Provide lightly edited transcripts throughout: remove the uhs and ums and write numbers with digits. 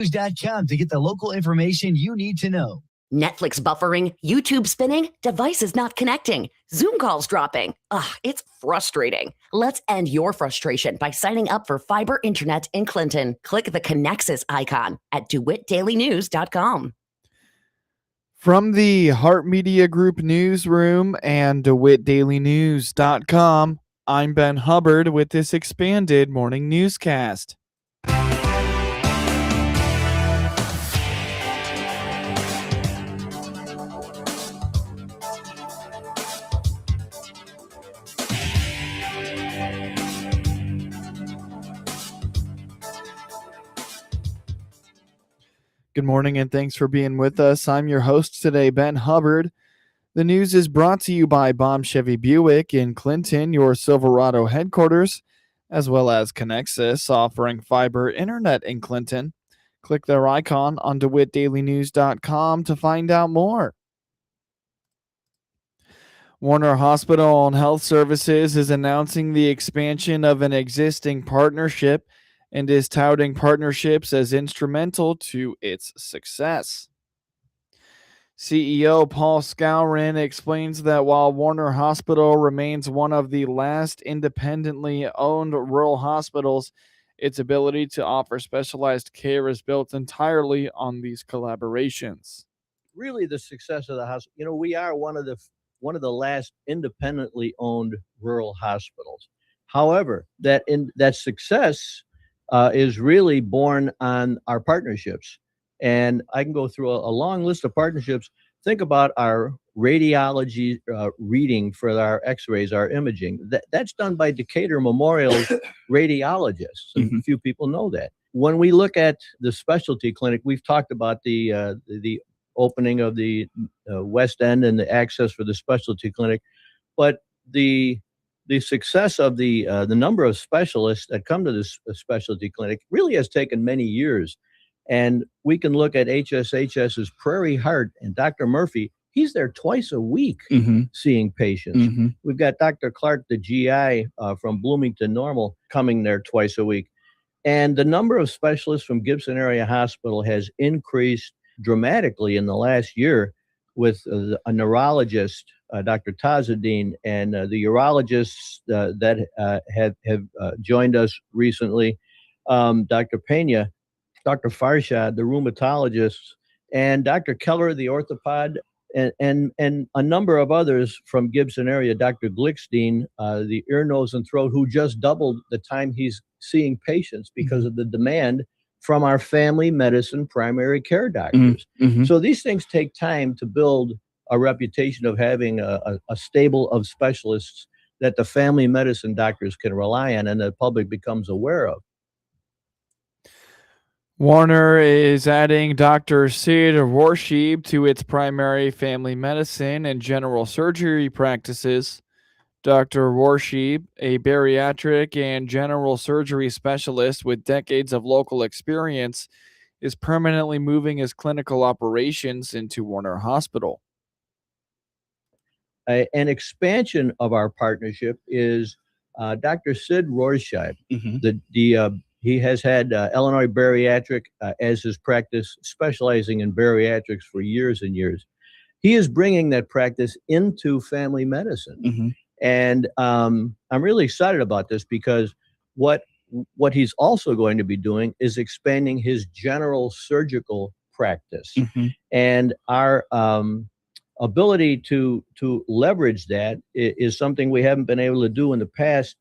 News.com to get the local information you need to know. Netflix buffering, YouTube spinning, devices not connecting, Zoom calls dropping. It's frustrating. Let's end your frustration by signing up for fiber internet in Clinton. Click the Connexus icon at DeWittDailyNews.com. From the Heart Media Group newsroom and DeWittDailyNews.com, I'm Ben Hubbard with this expanded morning newscast. Good morning and thanks for being with us. I'm your host today, Ben Hubbard. The news is brought to you by Baum Chevy Buick in Clinton, your Silverado headquarters, as well as Connexus, offering fiber internet in Clinton. Click their icon on DeWittDailyNews.com to find out more. Warner Hospital and Health Services is announcing the expansion of an existing partnership and is touting partnerships as instrumental to its success. CEO Paul Skowron explains that while Warner Hospital remains one of the last independently owned rural hospitals, its ability to offer specialized care is built entirely on these collaborations. Really, the success of the hospital, we are one of the last independently owned rural hospitals. However, that success is really born on our partnerships. And I can go through a long list of partnerships. Think about our radiology reading for our x-rays, our imaging. That's done by Decatur Memorial's radiologists. And few people know that. When we look at the specialty clinic, we've talked about the opening of the West End and the access for the specialty clinic. But the success of the number of specialists that come to this specialty clinic really has taken many years. And we can look at HSHS's Prairie Heart and Dr. Murphy. He's there twice a week seeing patients. We've got Dr. Clark, the GI from Bloomington Normal, coming there twice a week. And the number of specialists from Gibson Area Hospital has increased dramatically in the last year with a neurologist, Dr. Tazadine, and the urologists that have joined us recently, Dr. Pena, Dr. Farshad, the rheumatologist, and Dr. Keller, the orthopod, and a number of others from Gibson area, Dr. Glickstein, the ear, nose, and throat, who just doubled the time he's seeing patients because of the demand from our family medicine primary care doctors. So these things take time to build a reputation of having a stable of specialists that the family medicine doctors can rely on and the public becomes aware of. Warner is adding Dr. Sid Rorschib to its primary family medicine and general surgery practices. Dr. Rorschib, a bariatric and general surgery specialist with decades of local experience, is permanently moving his clinical operations into Warner Hospital. An expansion of our partnership is Dr. Sid Rorschib. He has had Illinois Bariatric as his practice, specializing in bariatrics for years and years. He is bringing that practice into family medicine. And I'm really excited about this because what he's also going to be doing is expanding his general surgical practice. And our ability to leverage that is something we haven't been able to do in the past.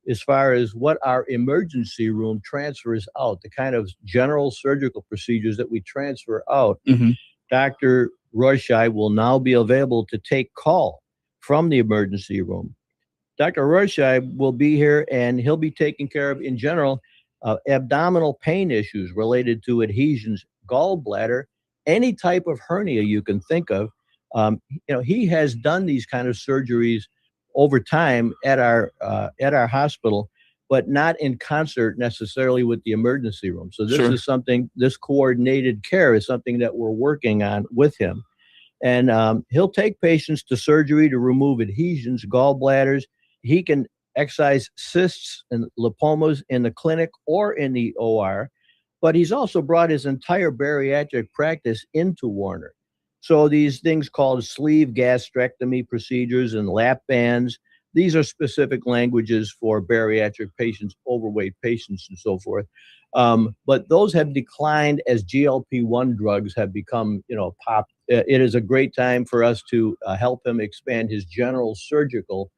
As far as what our emergency room transfers out, the kind of general surgical procedures that we transfer out, Dr. Rorschib will now be available to take call from the emergency room. Dr. Rorschib will be here and he'll be taking care of, in general, abdominal pain issues related to adhesions, gallbladder, any type of hernia you can think of. He has done these kind of surgeries over time at our hospital, but not in concert necessarily with the emergency room. So this is something, this coordinated care is something that we're working on with him. And he'll take patients to surgery to remove adhesions, gallbladders. He can excise cysts and lipomas in the clinic or in the OR. but he's also brought his entire bariatric practice into Warner. So these things called sleeve gastrectomy procedures and lap bands, these are specific languages for bariatric patients, overweight patients, and so forth. But those have declined as GLP-1 drugs have become, pop. It is a great time for us to help him expand his general surgical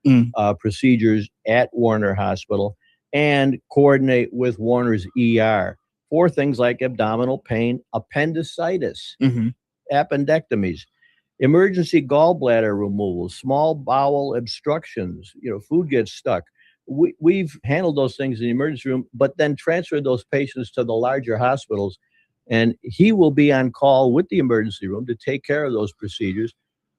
procedures at Warner Hospital and coordinate with Warner's ER for things like abdominal pain, appendicitis, appendectomies, emergency gallbladder removal, small bowel obstructions, food gets stuck. We've handled those things in the emergency room, but then transferred those patients to the larger hospitals. And he will be on call with the emergency room to take care of those procedures.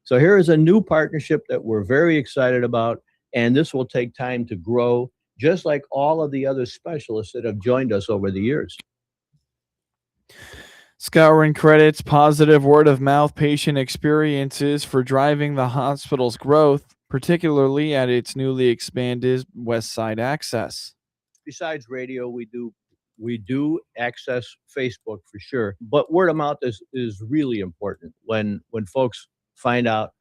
So here is a new partnership that we're very excited about. And this will take time to grow, just like all of the other specialists that have joined us over the years. Scouring credits positive word-of-mouth patient experiences for driving the hospital's growth, particularly at its newly expanded West Side access. Besides radio, we do access Facebook for sure, but word of mouth is really important. When folks find out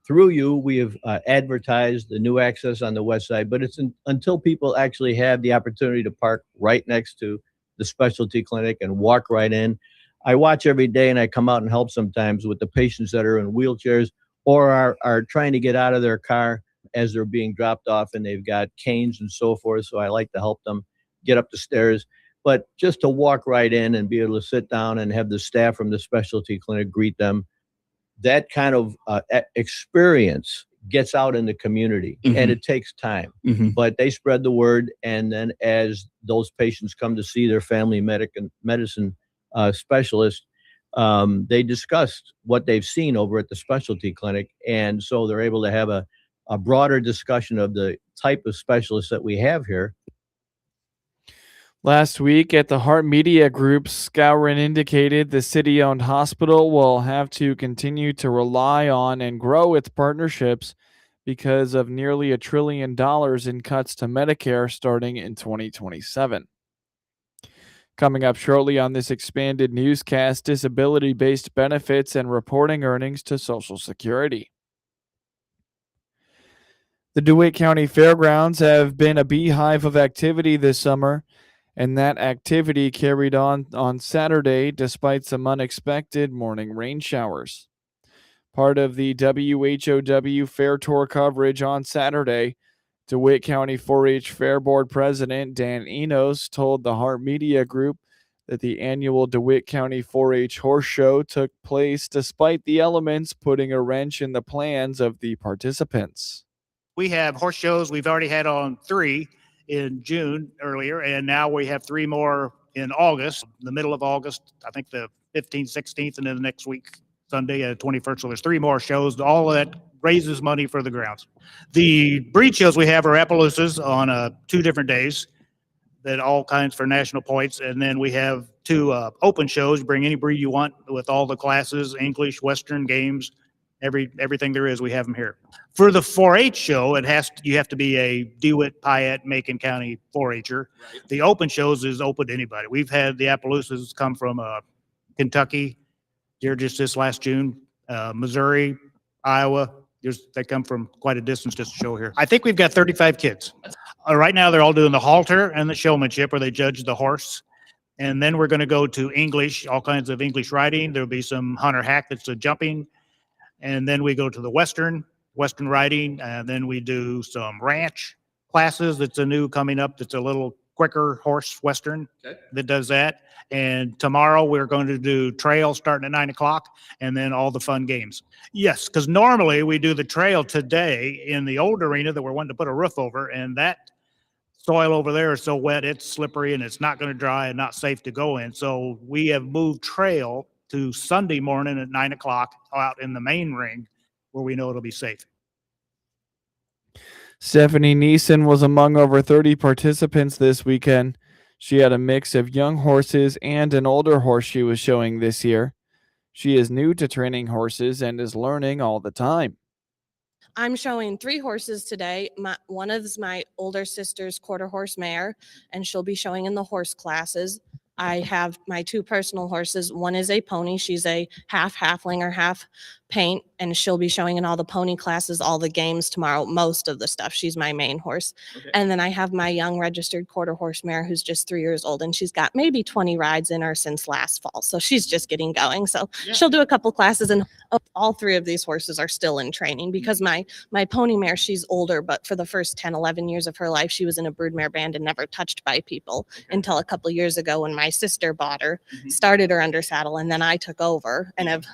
through you, we have advertised the new access on the West Side, but it's until people actually have the opportunity to park right next to the specialty clinic and walk right in. I watch every day, and I come out and help sometimes with the patients that are in wheelchairs or are trying to get out of their car as they're being dropped off, and they've got canes and so forth. So I like to help them get up the stairs. But just to walk right in and be able to sit down and have the staff from the specialty clinic greet them, that kind of experience gets out in the community, and it takes time. But they spread the word, and then as those patients come to see their family medicine specialist, they discussed what they've seen over at the specialty clinic, and so they're able to have a broader discussion of the type of specialists that we have here. Last week at the Heart Media Group, Skowron indicated the city-owned hospital will have to continue to rely on and grow its partnerships because of nearly $1 trillion in cuts to Medicare starting in 2027. Coming up shortly on this expanded newscast, disability-based benefits and reporting earnings to Social Security. The DeWitt County Fairgrounds have been a beehive of activity this summer, and that activity carried on Saturday despite some unexpected morning rain showers. Part of the WHOW Fair Tour coverage on Saturday, DeWitt County 4-H Fair Board President Dan Enos told the Heart Media Group that the annual DeWitt County 4-H Horse Show took place despite the elements putting a wrench in the plans of the participants. We have horse shows. We've already had on 3 in June earlier, and now we have 3 more in August, the middle of August, I think the 15th, 16th, and then the next week, Sunday, 21st. So there's 3 more shows. All of that raises money for the grounds. The breed shows we have are Appaloosas on 2 different days, that all kinds for national points. And then we have 2 open shows. Bring any breed you want with all the classes, English, Western, games, everything there is, we have them here. For the 4-H show, you have to be a DeWitt, Piatt, Macon County 4-H'er. Right. The open shows is open to anybody. We've had the Appaloosas come from Kentucky here just this last June, Missouri, Iowa. They come from quite a distance just to show here. I think we've got 35 kids. Right now, they're all doing the halter and the showmanship, where they judge the horse. And then we're going to go to English, all kinds of English riding. There'll be some hunter hack that's a jumping. And then we go to the Western riding. And then we do some ranch classes. That's a new coming up. That's a little quicker horse Western that does that. And tomorrow we're going to do trail starting at 9:00, and then all the fun games. Yes, because normally we do the trail today in the old arena that we're wanting to put a roof over, and that soil over there is so wet, it's slippery, and it's not going to dry and not safe to go in. So we have moved trail to Sunday morning at 9:00 out in the main ring where we know it'll be safe. Stephanie Neeson was among over 30 participants this weekend. She had a mix of young horses and an older horse she was showing this year. She is new to training horses and is learning all the time. I'm showing 3 horses today. One is my older sister's quarter horse mare, and she'll be showing in the horse classes. I have my 2 personal horses. One is a pony. She's a half halfling, half paint, and she'll be showing in all the pony classes, all the games tomorrow, most of the stuff. She's my main horse. Okay. And then I have my young registered quarter horse mare who's just 3 years old, and she's got maybe 20 rides in her since last fall. So she's just getting going. So she'll do a couple classes, and all 3 of these horses are still in training because my pony mare, she's older, but for the first 10, 11 years of her life, she was in a broodmare band and never touched by people until a couple years ago when my sister bought her, started her under saddle, and then I took over and have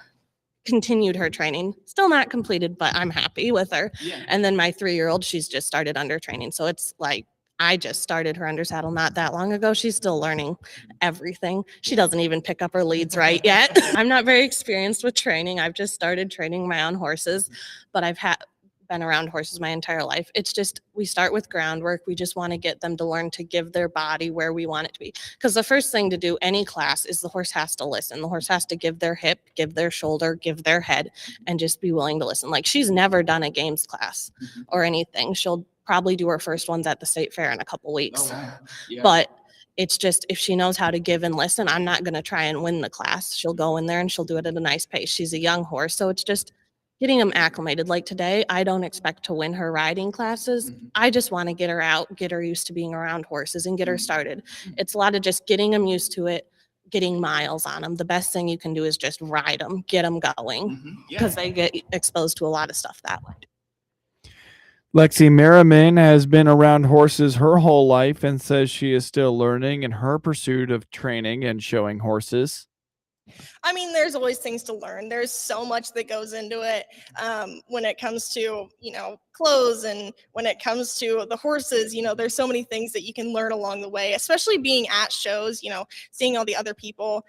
continued her training. Still not completed, but I'm happy with her. And then my 3-year-old, she's just started under training. So it's like, I just started her under saddle not that long ago. She's still learning everything. She doesn't even pick up her leads right yet. I'm not very experienced with training. I've just started training my own horses, but I've been around horses my entire life. It's just, we start with groundwork. We just want to get them to learn to give their body where we want it to be. Because the first thing to do any class is the horse has to listen. The horse has to give their hip, give their shoulder, give their head, and just be willing to listen. Like, she's never done a games class or anything. She'll probably do her first ones at the state fair in a couple weeks. But it's just, if she knows how to give and listen, I'm not going to try and win the class. She'll go in there and she'll do it at a nice pace. She's a young horse. So it's just getting them acclimated. Like today, I don't expect to win her riding classes. I just want to get her out, get her used to being around horses, and get her started. It's a lot of just getting them used to it, getting miles on them. The best thing you can do is just ride them, get them going, because they get exposed to a lot of stuff that way. Lexi Merriman has been around horses her whole life and says she is still learning in her pursuit of training and showing horses. I mean, there's always things to learn. There's so much that goes into it when it comes to, clothes, and when it comes to the horses, there's so many things that you can learn along the way, especially being at shows, seeing all the other people.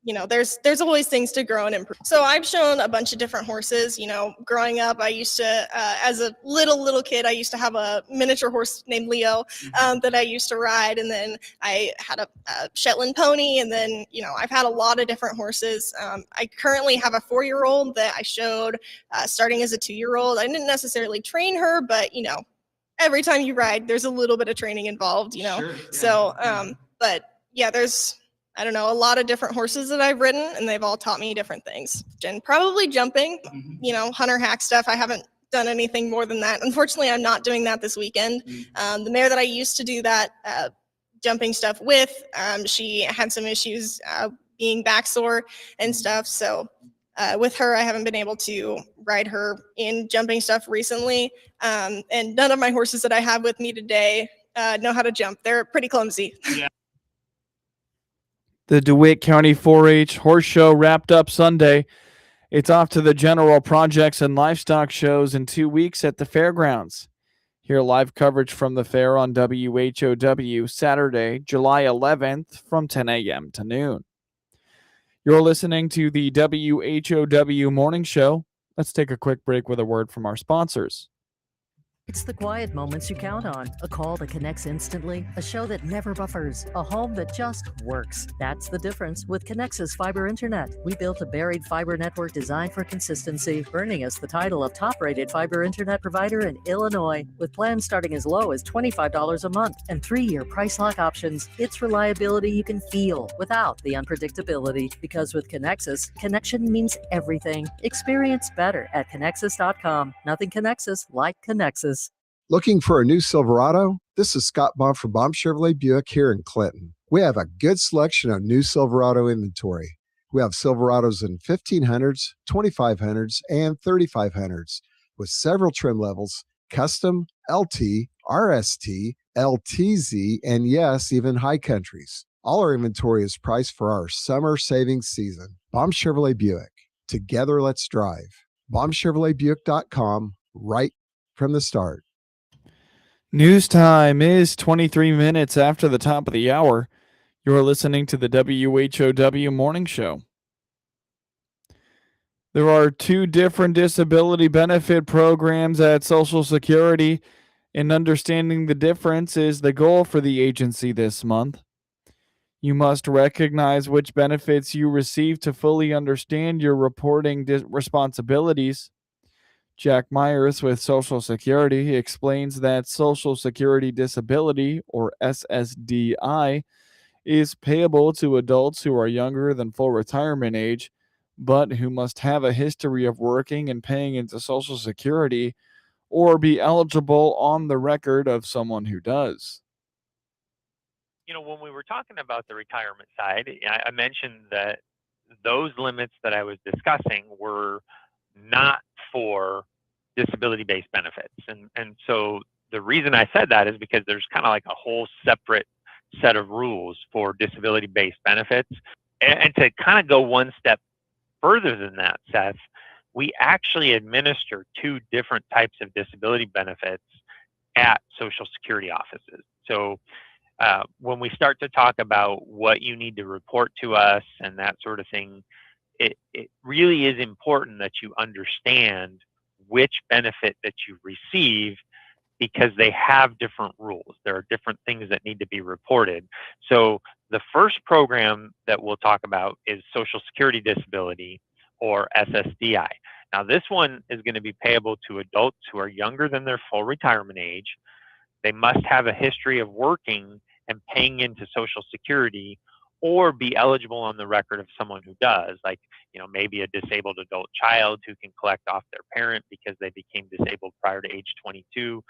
There's always things to grow and improve. So I've shown a bunch of different horses. Growing up, I used to, as a little kid, I used to have a miniature horse named Leo that I used to ride. And then I had a Shetland pony. And then, I've had a lot of different horses. I currently have a 4-year-old that I showed starting as a 2-year-old. I didn't necessarily train her, but, every time you ride, there's a little bit of training involved, Sure, yeah. So, but yeah, there's, I don't know, a lot of different horses that I've ridden, and they've all taught me different things. And probably jumping, hunter hack stuff. I haven't done anything more than that. Unfortunately, I'm not doing that this weekend. The mare that I used to do that jumping stuff with, she had some issues being back sore and stuff. So with her, I haven't been able to ride her in jumping stuff recently. And none of my horses that I have with me today know how to jump. They're pretty clumsy. Yeah. The DeWitt County 4-H Horse Show wrapped up Sunday. It's off to the general projects and livestock shows in 2 weeks at the fairgrounds. Hear live coverage from the fair on WHOW Saturday, July 11th from 10 a.m. to noon. You're listening to the WHOW Morning Show. Let's take a quick break with a word from our sponsors. It's the quiet moments you count on. A call that connects instantly, a show that never buffers, a home that just works. That's the difference with Connexus Fiber Internet. We built a buried fiber network designed for consistency, earning us the title of top-rated fiber internet provider in Illinois. With plans starting as low as $25 a month and 3-year price lock options, it's reliability you can feel without the unpredictability. Because with Connexus, connection means everything. Experience better at Connexus.com. Nothing Connexus like Connexus. Looking for a new Silverado? This is Scott Baum from Baum Chevrolet Buick here in Clinton. We have a good selection of new Silverado inventory. We have Silverados in 1500s, 2500s, and 3500s with several trim levels, custom, LT, RST, LTZ, and yes, even high countries. All our inventory is priced for our summer savings season. Baum Chevrolet Buick. Together, let's drive. BaumChevroletBuick.com right from the start. News time is 23 minutes after the top of the hour. You're listening to the WHOW Morning Show. There are 2 different disability benefit programs at Social Security, and understanding the difference is the goal for the agency this month. You must recognize which benefits you receive to fully understand your reporting responsibilities. Jack Myers with Social Security explains that Social Security Disability, or SSDI, is payable to adults who are younger than full retirement age, but who must have a history of working and paying into Social Security or be eligible on the record of someone who does. When we were talking about the retirement side, I mentioned that those limits that I was discussing were not for disability-based benefits. And so the reason I said that is because there's kind of like a whole separate set of rules for disability-based benefits. And to kind of go one step further than that, Seth, we actually administer two different types of disability benefits at Social Security offices. So when we start to talk about what you need to report to us and that sort of thing, it really is important that you understand which benefit that you receive, because they have different rules. There are different things that need to be reported. So the first program that we'll talk about is Social Security Disability, or SSDI. Now, this one is going to be payable to adults who are younger than their full retirement age. They must have a history of working and paying into Social Security, or be eligible on the record of someone who does, like, maybe a disabled adult child who can collect off their parent because they became disabled prior to age 22,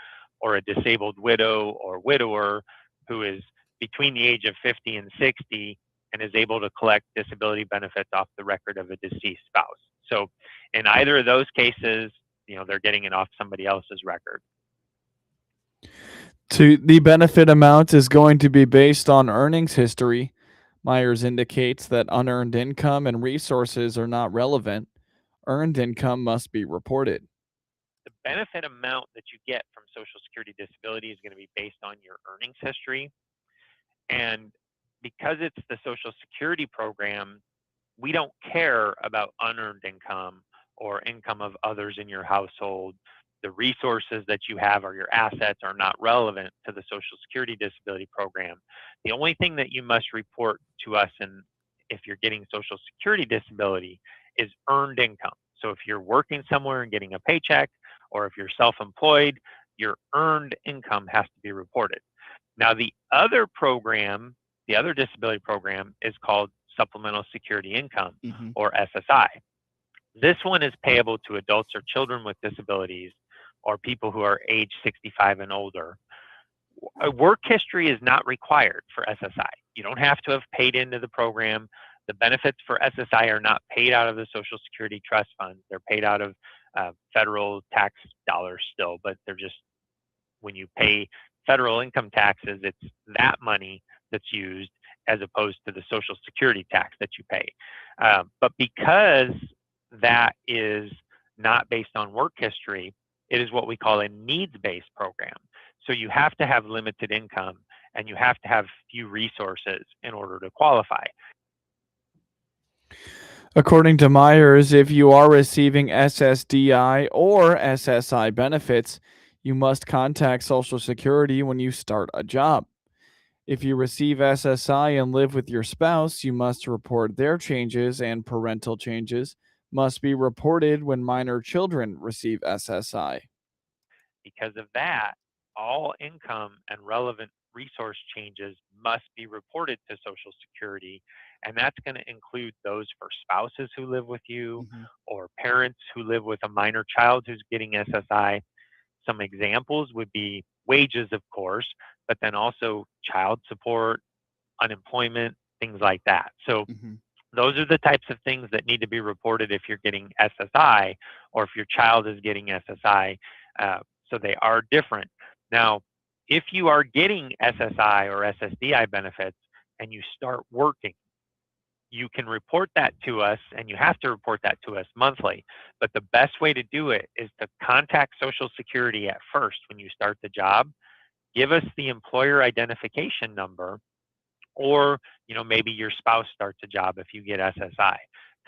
or a disabled widow or widower who is between the age of 50 and 60 and is able to collect disability benefits off the record of a deceased spouse. So in either of those cases, they're getting it off somebody else's record. The benefit amount is going to be based on earnings history. Myers indicates that unearned income and resources are not relevant. Earned income must be reported. The benefit amount that you get from Social Security Disability is going to be based on your earnings history. And because it's the Social Security program, we don't care about unearned income or income of others in your household. The resources that you have or your assets are not relevant to the Social Security Disability program. The only thing that you must report to us, and if you're getting Social Security Disability, is earned income. So if you're working somewhere and getting a paycheck, or if you're self-employed, your earned income has to be reported. Now, the other program, the other disability program, is called Supplemental Security Income, or SSI. This one is payable to adults or children with disabilities, or people who are age 65 and older. A work history is not required for SSI. You don't have to have paid into the program. The benefits for SSI are not paid out of the Social Security Trust Fund. They're paid out of federal tax dollars still, but they're just, when you pay federal income taxes, it's that money that's used as opposed to the Social Security tax that you pay. But because that is not based on work history, it is what we call a needs-based program. So you have to have limited income and you have to have few resources in order to qualify. According to Myers, if you are receiving SSDI or SSI benefits, you must contact Social Security when you start a job. If you receive SSI and live with your spouse, you must report their changes, and parental changes must be reported when minor children receive SSI. Because of that, all income and relevant resource changes must be reported to Social Security, and that's going to include those for spouses who live with you, or parents who live with a minor child who's getting SSI. Some examples would be wages, of course, but then also child support, unemployment, things like that. So those are the types of things that need to be reported if you're getting SSI or if your child is getting SSI. So they are different. Now, if you are getting SSI or SSDI benefits and you start working, you can report that to us, and you have to report that to us monthly. But the best way to do it is to contact Social Security at first when you start the job. Give us the employer identification number, or maybe your spouse starts a job if you get SSI.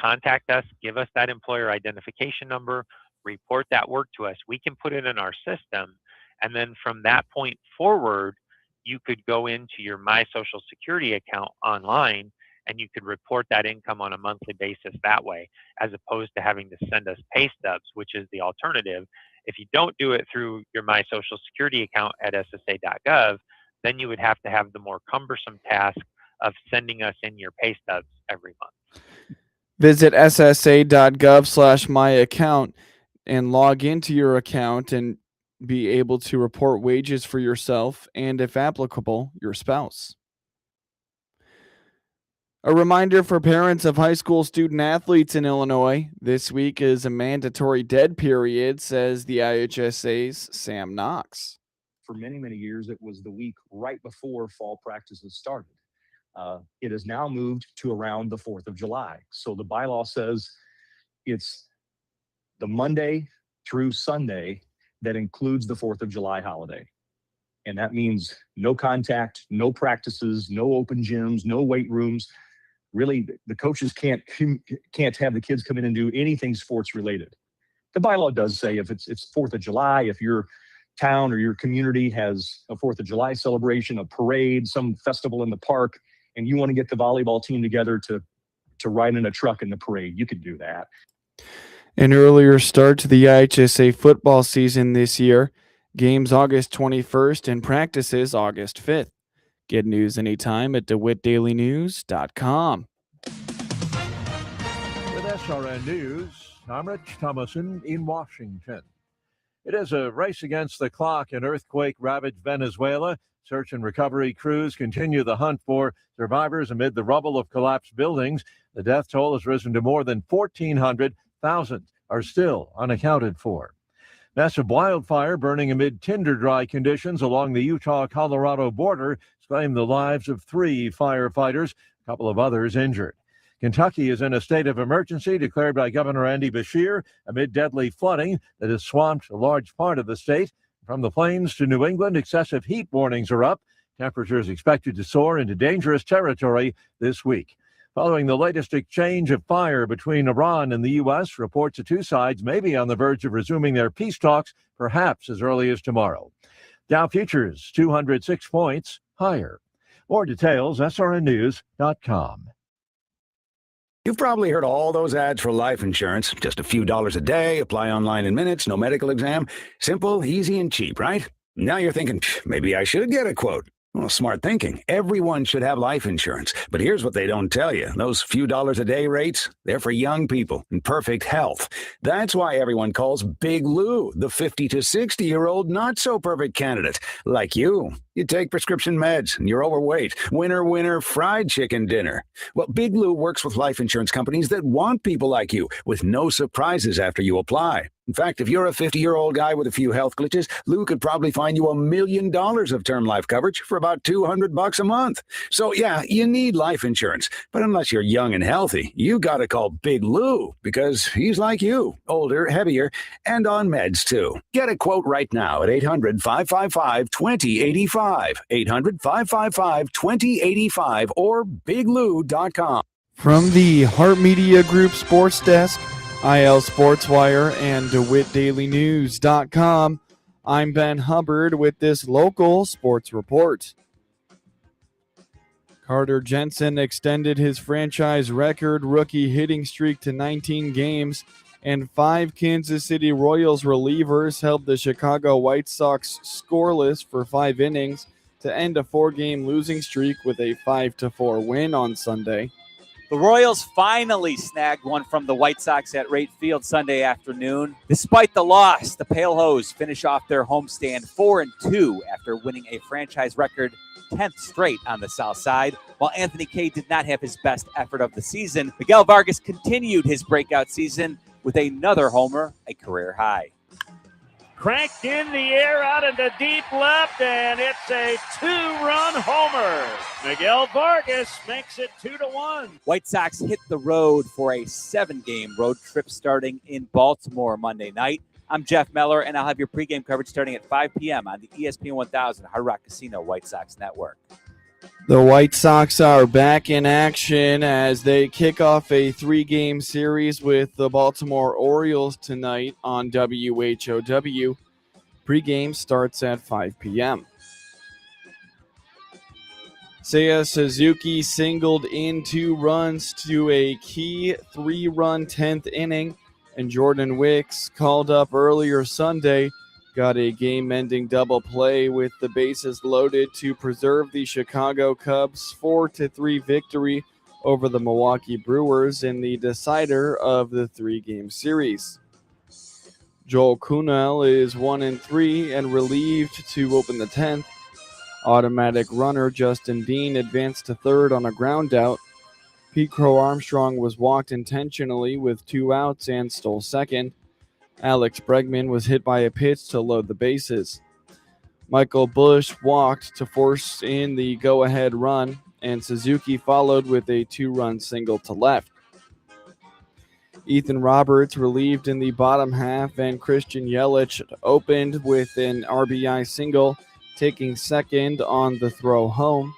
Contact us, give us that employer identification number, report that work to us. We can put it in our system, and then from that point forward, you could go into your My Social Security account online, and you could report that income on a monthly basis that way, as opposed to having to send us pay stubs, which is the alternative. If you don't do it through your My Social Security account at ssa.gov, then you would have to have the more cumbersome task of sending us in your pay stubs every month. Visit ssa.gov/myaccount and log into your account and be able to report wages for yourself and, if applicable, your spouse. A reminder for parents of high school student athletes in Illinois, this week is a mandatory dead period, says the IHSA's Sam Knox. For many, many years, it was the week right before fall practices started. It has now moved to around the 4th of July. So the bylaw says it's the Monday through Sunday that includes the 4th of July holiday. And that means no contact, no practices, no open gyms, no weight rooms. Really, the coaches can't have the kids come in and do anything sports related. The bylaw does say if it's 4th of July, if your town or your community has a 4th of July celebration, a parade, some festival in the park, and you want to get the volleyball team together to ride in a truck in the parade, you could do that. An earlier start to the IHSA football season this year. Games August 21st and practices August 5th. Get news anytime at DeWittDailyNews.com. With SRN News, I'm Rich Thomason in Washington. It is a race against the clock in earthquake-ravaged Venezuela. Search and recovery crews continue the hunt for survivors amid the rubble of collapsed buildings. The death toll has risen to more than 1,400. Thousands are still unaccounted for. Massive wildfire burning amid tinder-dry conditions along the Utah-Colorado border has claimed the lives of 3 firefighters, a couple of others injured. Kentucky is in a state of emergency declared by Governor Andy Beshear amid deadly flooding that has swamped a large part of the state. From the plains to New England, excessive heat warnings are up. Temperatures expected to soar into dangerous territory this week. Following the latest exchange of fire between Iran and the U.S., reports the two sides may be on the verge of resuming their peace talks, perhaps as early as tomorrow. Dow futures 206 points higher. More details, srnnews.com. You've probably heard all those ads for life insurance. Just a few dollars a day, apply online in minutes, no medical exam. Simple, easy, and cheap, right? Now you're thinking, maybe I should get a quote. Well, smart thinking. Everyone should have life insurance. But here's what they don't tell you. Those few dollars a day rates, they're for young people in perfect health. That's why everyone calls Big Lou the 50 to 60-year-old not-so-perfect candidate. Like you. You take prescription meds and you're overweight. Winner, fried chicken dinner. Well, Big Lou works with life insurance companies that want people like you with no surprises after you apply. In fact, if you're a 50-year-old guy with a few health glitches, Lou could probably find you $1 million of term life coverage for about $200 a month. So yeah, you need life insurance. But unless you're young and healthy, you gotta call Big Lou because he's like you, older, heavier, and on meds too. Get a quote right now at 800-555-2085. 800-555-2085 or biglou.com. From the Hart Media Group Sports Desk, IL Sports Wire, and DeWittDailyNews.com, I'm Ben Hubbard with this local sports report. Carter Jensen extended his franchise record rookie hitting streak to 19 games, and 5 Kansas City Royals relievers held the Chicago White Sox scoreless for 5 innings to end a 4-game losing streak with a 5-4 win on Sunday. The Royals finally snagged one from the White Sox at Rate Field Sunday afternoon. Despite the loss, the Pale Hose finish off their homestand 4-2 after winning a franchise record 10th straight on the South Side. While Anthony Kay did not have his best effort of the season, Miguel Vargas continued his breakout season with another homer, a career high. Cranked in the air out into deep left, and it's a 2-run homer. Miguel Vargas makes it 2-1. White Sox hit the road for a 7-game road trip starting in Baltimore Monday night. I'm Jeff Meller, and I'll have your pregame coverage starting at 5 p.m. on the ESPN 1000 Hard Rock Casino White Sox Network. The White Sox are back in action as they kick off a 3-game series with the Baltimore Orioles tonight on WHOW. Pre-game starts at 5 p.m. Seiya Suzuki singled in 2 runs to a key 3-run 10th inning, and Jordan Wicks called up earlier Sunday got a game-ending double play with the bases loaded to preserve the Chicago Cubs' 4-3 victory over the Milwaukee Brewers in the decider of the three-game series. Joel Kuhnel is 1-3 and relieved to open the 10th. Automatic runner Justin Dean advanced to third on a ground out. Pete Crow Armstrong was walked intentionally with 2 outs and stole second. Alex Bregman was hit by a pitch to load the bases. Michael Busch walked to force in the go-ahead run, and Suzuki followed with a 2-run single to left. Ethan Roberts relieved in the bottom half, and Christian Yelich opened with an RBI single, taking second on the throw home.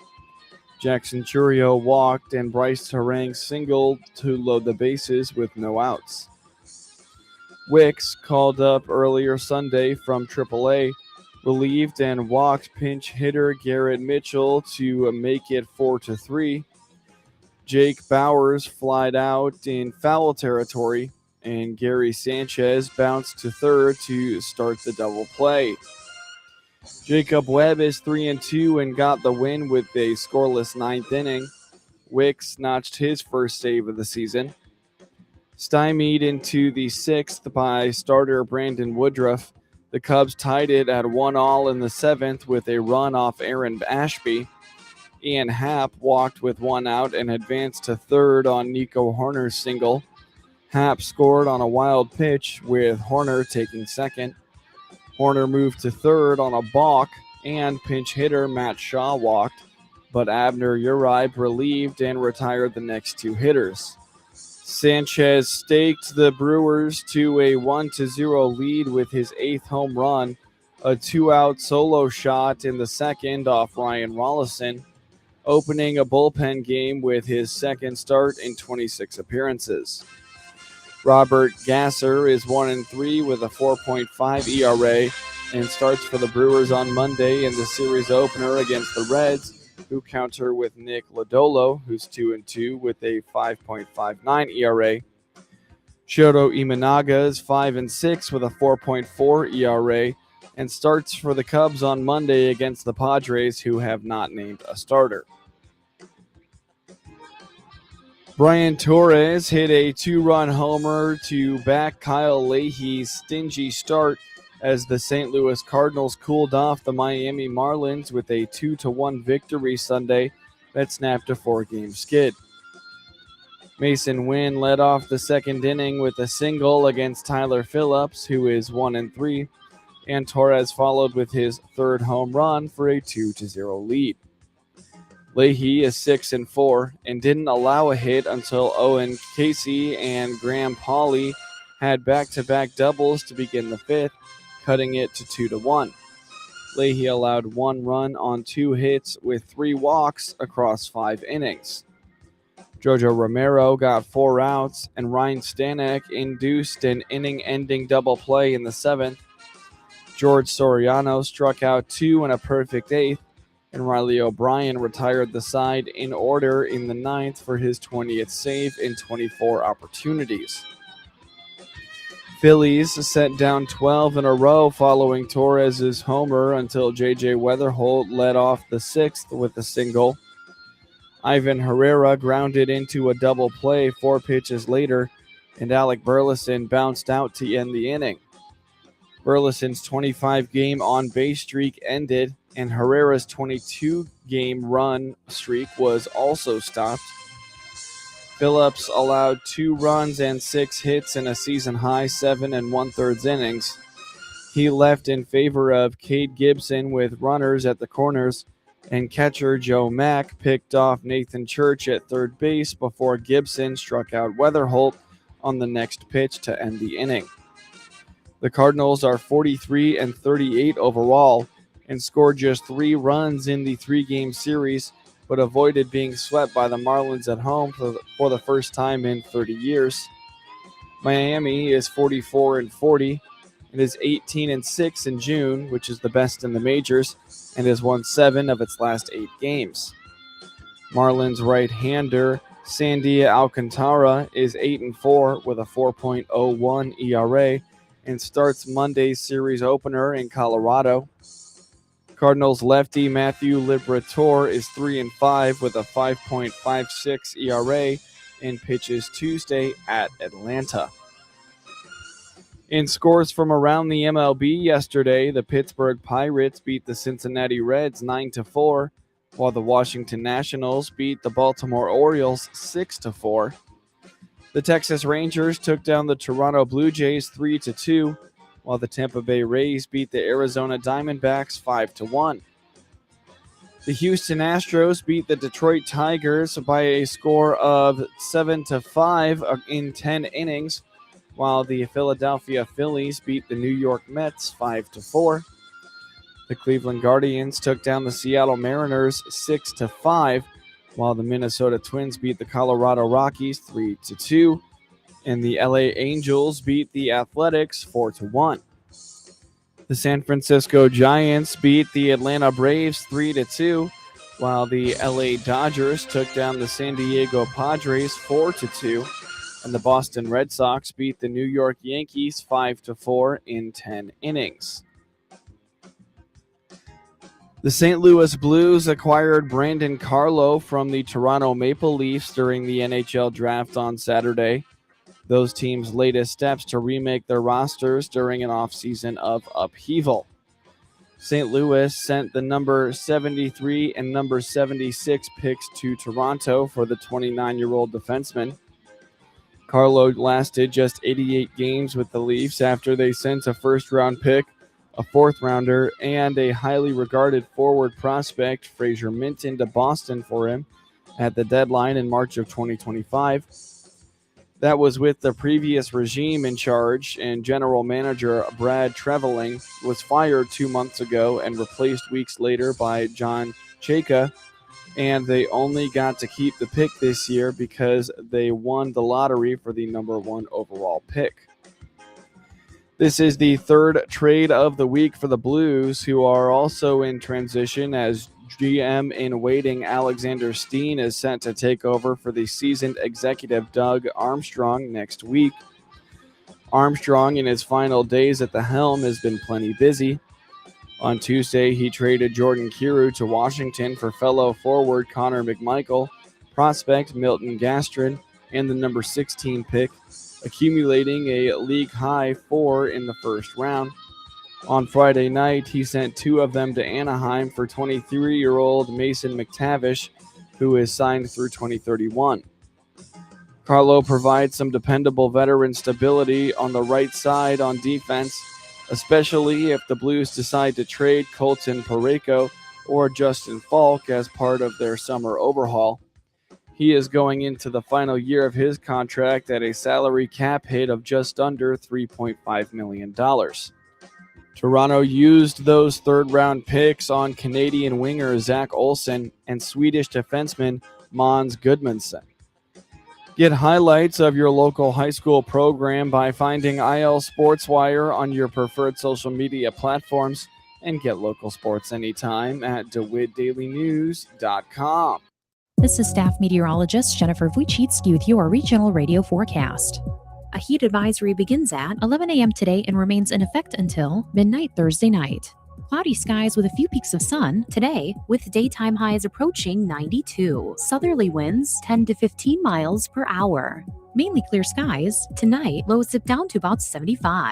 Jackson Churio walked, and Bryce Harang singled to load the bases with no outs. Wicks, called up earlier Sunday from AAA, relieved and walked pinch hitter Garrett Mitchell to make it 4-3. Jake Bowers flied out in foul territory, and Gary Sanchez bounced to third to start the double play. Jacob Webb is 3-2 and got the win with a scoreless 9th inning. Wicks notched his first save of the season. Stymied into the 6th by starter Brandon Woodruff, the Cubs tied it at 1-1 in the 7th with a run off Aaron Ashby. Ian Happ walked with 1 out and advanced to third on Nico Horner's single. Happ scored on a wild pitch with Horner taking second. Horner moved to third on a balk, and pinch hitter Matt Shaw walked, but Abner Uribe relieved and retired the next 2 hitters. Sanchez staked the Brewers to a 1-0 lead with his 8th home run, a 2-out solo shot in the 2nd off Ryan Rollison, opening a bullpen game with his 2nd start in 26 appearances. Robert Gasser is 1-3 with a 4.5 ERA and starts for the Brewers on Monday in the series opener against the Reds, who counter with Nick Lodolo, who's 2-2 with a 5.59 ERA. Shoto Imanaga is 5-6 with a 4.4 ERA and starts for the Cubs on Monday against the Padres, who have not named a starter. Brian Torres hit a 2-run homer to back Kyle Leahy's stingy start as the St. Louis Cardinals cooled off the Miami Marlins with a 2-1 victory Sunday that snapped a 4-game skid. Mason Wynn led off the 2nd inning with a single against Tyler Phillips, who is 1-3, and Torres followed with his 3rd home run for a 2-0 lead. Leahy is 6-4 and didn't allow a hit until Owen Casey and Graham Pauley had back-to-back doubles to begin the 5th, cutting it to 2-1. Leahy allowed 1 run on 2 hits with 3 walks across 5 innings. Jojo Romero got 4 outs, and Ryan Stanek induced an inning-ending double play in the 7th. George Soriano struck out 2 in a perfect 8th, and Riley O'Brien retired the side in order in the 9th for his 20th save in 24 opportunities. Phillies set down 12 in a row following Torres' homer until J.J. Weatherholt led off the 6th with a single. Ivan Herrera grounded into a double play 4 pitches later, and Alec Burleson bounced out to end the inning. Burleson's 25-game on-base streak ended, and Herrera's 22-game run streak was also stopped. Phillips allowed 2 runs and 6 hits in a season-high 7 1/3 innings. He left in favor of Cade Gibson with runners at the corners, and catcher Joe Mack picked off Nathan Church at third base before Gibson struck out Weatherholt on the next pitch to end the inning. The Cardinals are 43-38 overall and scored just 3 runs in the 3-game series, but avoided being swept by the Marlins at home for the first time in 30 years. Miami is 44-40 and is 18-6 in June, which is the best in the majors, and has won 7 of its last 8 games. Marlins right-hander Sandy Alcantara is 8-4 with a 4.01 ERA and starts Monday's series opener in Colorado. Cardinals lefty Matthew Liberatore is 3-5 with a 5.56 ERA and pitches Tuesday at Atlanta. In scores from around the MLB yesterday, the Pittsburgh Pirates beat the Cincinnati Reds 9-4, while the Washington Nationals beat the Baltimore Orioles 6-4. The Texas Rangers took down the Toronto Blue Jays 3-2, while the Tampa Bay Rays beat the Arizona Diamondbacks 5-1. The Houston Astros beat the Detroit Tigers by a score of 7-5 in 10 innings, while the Philadelphia Phillies beat the New York Mets 5-4. The Cleveland Guardians took down the Seattle Mariners 6-5, while the Minnesota Twins beat the Colorado Rockies 3-2, and the LA Angels beat the Athletics 4-1. The San Francisco Giants beat the Atlanta Braves 3-2, while the LA Dodgers took down the San Diego Padres 4-2, and the Boston Red Sox beat the New York Yankees 5-4 in 10 innings. The St. Louis Blues acquired Brandon Carlo from the Toronto Maple Leafs during the NHL draft on Saturday. Those teams' latest steps to remake their rosters during an offseason of upheaval. St. Louis sent the number 73 and number 76 picks to Toronto for the 29-year-old defenseman. Carlo lasted just 88 games with the Leafs after they sent a first-round pick, a fourth-rounder, and a highly regarded forward prospect, Fraser Minton, to Boston for him at the deadline in March of 2025. That was with the previous regime in charge, and general manager Brad Trevelling was fired 2 months ago and replaced weeks later by John Chayka, and they only got to keep the pick this year because they won the lottery for the number 1 overall pick. This is the third trade of the week for the Blues, who are also in transition as GM in waiting Alexander Steen is set to take over for the seasoned executive Doug Armstrong next week. Armstrong, in his final days at the helm, has been plenty busy. On Tuesday, he traded Jordan Kyrou to Washington for fellow forward Connor McMichael, prospect Milton Gastrin, and the number 16 pick, accumulating a league-high 4 in the first round. On Friday night, he sent 2 of them to Anaheim for 23-year-old Mason McTavish, who is signed through 2031. Carlo provides some dependable veteran stability on the right side on defense, especially if the Blues decide to trade Colton Parayko or Justin Falk as part of their summer overhaul. He is going into the final year of his contract at a salary cap hit of just under $3.5 million. Toronto used those third-round picks on Canadian winger Zach Olsen and Swedish defenseman Måns Gudmundsson. Get highlights of your local high school program by finding IL SportsWire on your preferred social media platforms, and get local sports anytime at DeWittDailyNews.com. This is staff meteorologist Jennifer Wojcicki with your regional radio forecast. A heat advisory begins at 11 a.m. today and remains in effect until midnight Thursday night. Cloudy skies with a few peaks of sun today, with daytime highs approaching 92. Southerly winds 10 to 15 miles per hour. Mainly clear skies tonight, lows dip down to about 75.